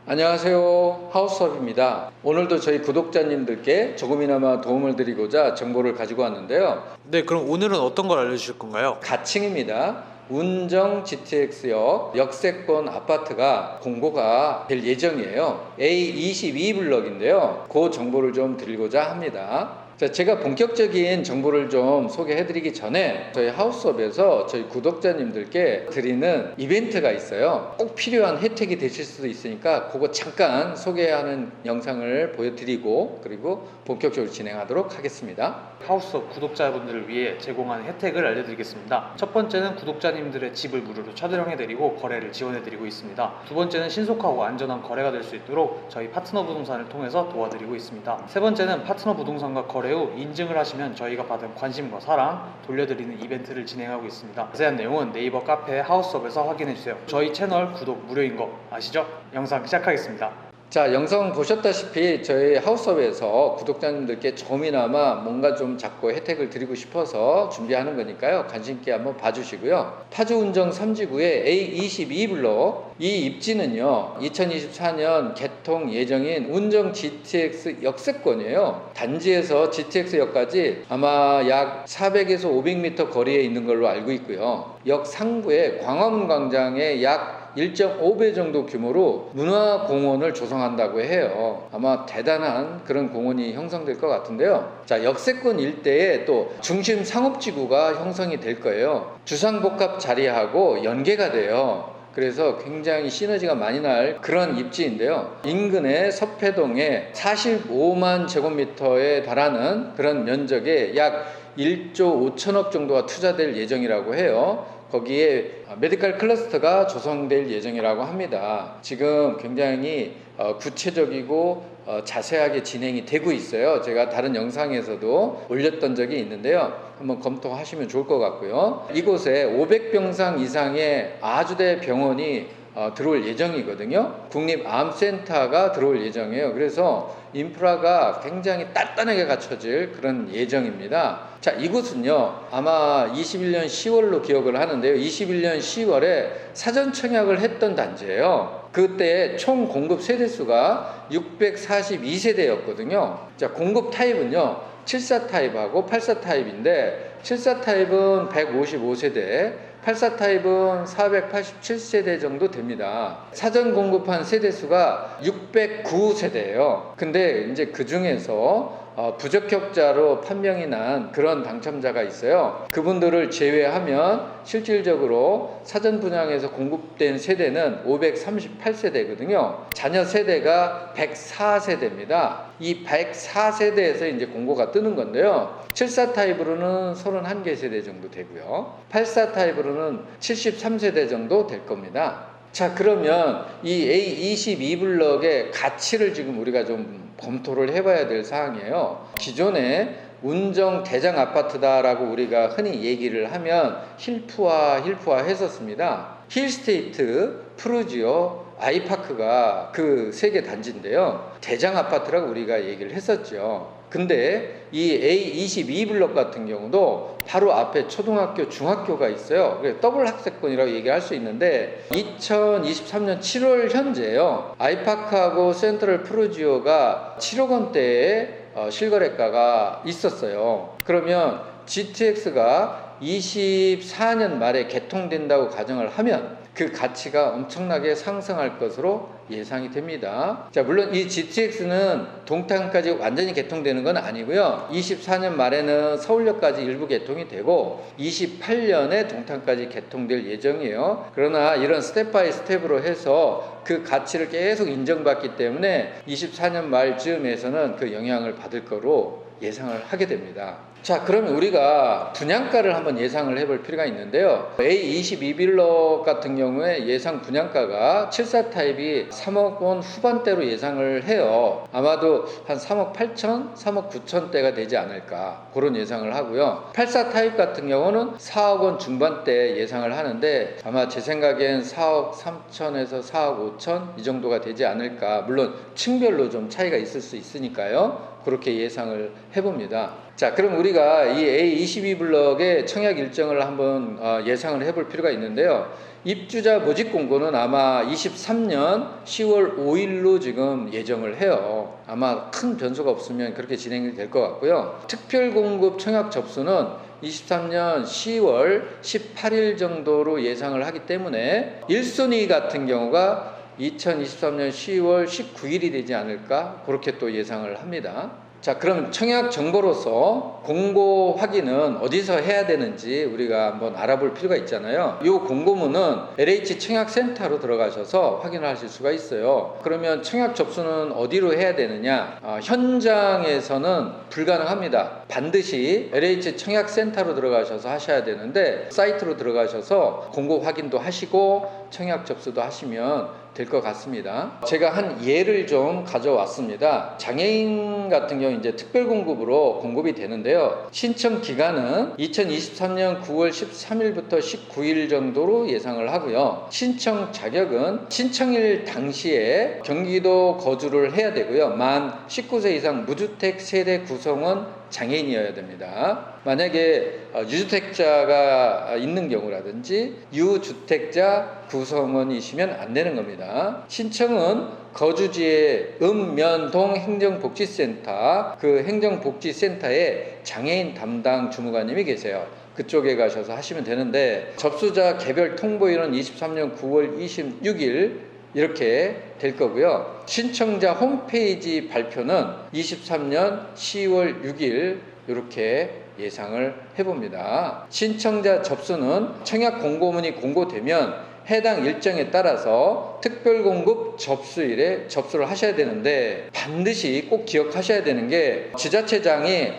안녕하세요. 하우스업입니다. 오늘도 저희 구독자님들께 조금이나마 도움을 드리고자 정보를 가지고 왔는데요. 네, 그럼 오늘은 어떤 걸 알려주실 건가요? 가칭입니다. 운정 GTX역 역세권 아파트가 공고가 될 예정이에요. A22 블럭인데요. 그 정보를 좀 드리고자 합니다. 자, 제가 본격적인 정보를 좀 소개해드리기 전에 저희 하우스업에서 저희 구독자님들께 드리는 이벤트가 있어요. 꼭 필요한 혜택이 되실 수도 있으니까 그거 잠깐 소개하는 영상을 보여드리고 그리고 본격적으로 진행하도록 하겠습니다. 하우스업 구독자분들을 위해 제공하는 혜택을 알려드리겠습니다. 첫 번째는 구독자님들의 집을 무료로 촬영해드리고 거래를 지원해드리고 있습니다. 두 번째는 신속하고 안전한 거래가 될 수 있도록 저희 파트너 부동산을 통해서 도와드리고 있습니다. 세 번째는 파트너 부동산과 거래 후 인증을 하시면 저희가 받은 관심과 사랑 돌려드리는 이벤트를 진행하고 있습니다. 자세한 내용은 네이버 카페 하우스업에서 확인해주세요. 저희 채널 구독 무료인 거 아시죠? 영상 시작하겠습니다. 자, 영상 보셨다시피 저희 하우스업에서 구독자님들께 조금이나마 뭔가 좀 작고 혜택을 드리고 싶어서 준비하는 거니까요. 관심 있게 한번 봐주시고요. 파주 운정 3지구의 A22 블록 이 입지는요 2024년 개통 예정인 운정 GTX 역세권이에요. 단지에서 GTX역까지 아마 약 400에서 500m 거리에 있는 걸로 알고 있고요. 역 상부에 광화문 광장에 약 1.5배 정도 규모로 문화공원을 조성한다고 해요. 아마 대단한 그런 공원이 형성될 것 같은데요. 자, 역세권 일대에 또 중심 상업지구가 형성이 될 거예요. 주상복합 자리하고 연계가 돼요. 그래서 굉장히 시너지가 많이 날 그런 입지인데요. 인근의 서패동에 45만 제곱미터에 달하는 그런 면적에 약 1조 5천억 정도가 투자될 예정이라고 해요. 거기에 메디컬 클러스터가 조성될 예정이라고 합니다. 지금 굉장히 구체적이고 자세하게 진행이 되고 있어요. 제가 다른 영상에서도 올렸던 적이 있는데요. 한번 검토하시면 좋을 것 같고요. 이곳에 500병상 이상의 아주대 병원이 들어올 예정이거든요. 국립암센터가 들어올 예정이에요. 그래서 인프라가 굉장히 단단하게 갖춰질 그런 예정입니다. 자, 이곳은요 아마 21년 10월로 기억을 하는데요. 21년 10월에 사전 청약을 했던 단지예요. 그때 총 공급 세대수가 642세대였거든요. 자, 공급 타입은요 74 타입하고 84 타입인데 74 타입은 155세대, 84 타입은 487세대 정도 됩니다. 사전 공급한 세대수가 609세대예요. 근데 이제 그 중에서 부적격자로 판명이 난 그런 당첨자가 있어요. 그분들을 제외하면 실질적으로 사전 분양에서 공급된 세대는 538세대거든요. 자녀 세대가 104세대입니다. 이 104세대에서 이제 공고가 뜨는 건데요. 74 타입으로는 31개 세대 정도 되고요. 84 타입으로는 73세대 정도 될 겁니다. 자, 그러면 이 A22 블럭의 가치를 지금 우리가 좀 검토를 해봐야 될 사항이에요. 기존에 운정 대장 아파트다라고 우리가 흔히 얘기를 하면 힐프와 했었습니다. 힐스테이트, 푸르지오, 아이파크가 그 세 개 단지인데요. 대장 아파트라고 우리가 얘기를 했었죠. 근데 이 A22 블럭 같은 경우도 바로 앞에 초등학교, 중학교가 있어요. 더블 학세권이라고 얘기할 수 있는데 2023년 7월 현재요. 아이파크하고 센트럴 푸르지오가 7억 원대의 실거래가가 있었어요. 그러면 GTX가 24년 말에 개통된다고 가정을 하면 그 가치가 엄청나게 상승할 것으로 예상이 됩니다. 자, 물론 이 GTX는 동탄까지 완전히 개통되는 건 아니고요. 24년 말에는 서울역까지 일부 개통이 되고 28년에 동탄까지 개통될 예정이에요. 그러나 이런 스텝 바이 스텝으로 해서 그 가치를 계속 인정받기 때문에 24년 말쯤에서는 그 영향을 받을 거로 예상을 하게 됩니다. 자, 그러면 우리가 분양가를 한번 예상을 해볼 필요가 있는데요. A22 빌럭 같은 경우에 예상 분양가가 74 타입이 3억 원 후반대로 예상을 해요. 아마도 한 3억 8천, 3억 9천대가 되지 않을까 그런 예상을 하고요. 84 타입 같은 경우는 4억 원 중반대 예상을 하는데 아마 제 생각엔 4억 3천에서 4억 5천 이 정도가 되지 않을까. 물론 층별로 좀 차이가 있을 수 있으니까요. 그렇게 예상을 해봅니다. 자, 그럼 우리가 이 A22블럭의 청약 일정을 한번 예상을 해볼 필요가 있는데요. 입주자 모집 공고는 아마 23년 10월 5일로 지금 예정을 해요. 아마 큰 변수가 없으면 그렇게 진행이 될 것 같고요. 특별 공급 청약 접수는 23년 10월 18일 정도로 예상을 하기 때문에 1순위 같은 경우가 2023년 10월 19일이 되지 않을까 그렇게 또 예상을 합니다. 자, 그럼 청약 정보로서 공고 확인은 어디서 해야 되는지 우리가 한번 알아볼 필요가 있잖아요. 이 공고문은 LH 청약센터로 들어가셔서 확인하실 수가 있어요. 그러면 청약 접수는 어디로 해야 되느냐? 현장에서는 불가능합니다. 반드시 LH 청약센터로 들어가셔서 하셔야 되는데 사이트로 들어가셔서 공고 확인도 하시고 청약 접수도 하시면 될 것 같습니다. 제가 한 예를 좀 가져왔습니다. 장애인 같은 경우 이제 특별 공급으로 공급이 되는데요. 신청 기간은 2023년 9월 13일부터 19일 정도로 예상을 하고요. 신청 자격은 신청일 당시에 경기도 거주를 해야 되고요. 만 19세 이상 무주택 세대 구성원 장애인이어야 됩니다. 만약에 유주택자가 있는 경우라든지 유주택자 구성원이시면 안 되는 겁니다. 신청은 거주지의 읍면동 행정복지센터, 그 행정복지센터에 장애인 담당 주무관님이 계세요. 그쪽에 가셔서 하시면 되는데 접수자 개별 통보일은 23년 9월 26일 이렇게 될 거고요. 신청자 홈페이지 발표는 23년 10월 6일 이렇게 예상을 해봅니다. 신청자 접수는 청약 공고문이 공고되면 해당 일정에 따라서 특별공급 접수일에 접수를 하셔야 되는데 반드시 꼭 기억하셔야 되는 게 지자체장이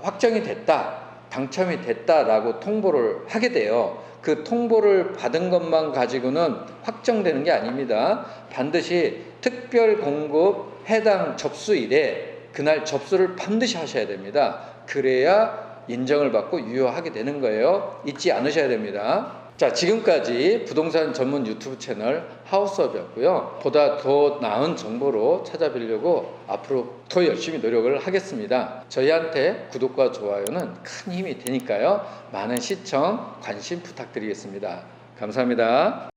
확정이 됐다, 당첨이 됐다라고 통보를 하게 돼요. 그 통보를 받은 것만 가지고는 확정되는 게 아닙니다. 반드시 특별 공급 해당 접수일에 그날 접수를 반드시 하셔야 됩니다. 그래야 인정을 받고 유효하게 되는 거예요. 잊지 않으셔야 됩니다. 자, 지금까지 부동산 전문 유튜브 채널 하우스업이었고요. 보다 더 나은 정보로 찾아뵈려고 앞으로 더 열심히 노력을 하겠습니다. 저희한테 구독과 좋아요는 큰 힘이 되니까요. 많은 시청, 관심 부탁드리겠습니다. 감사합니다.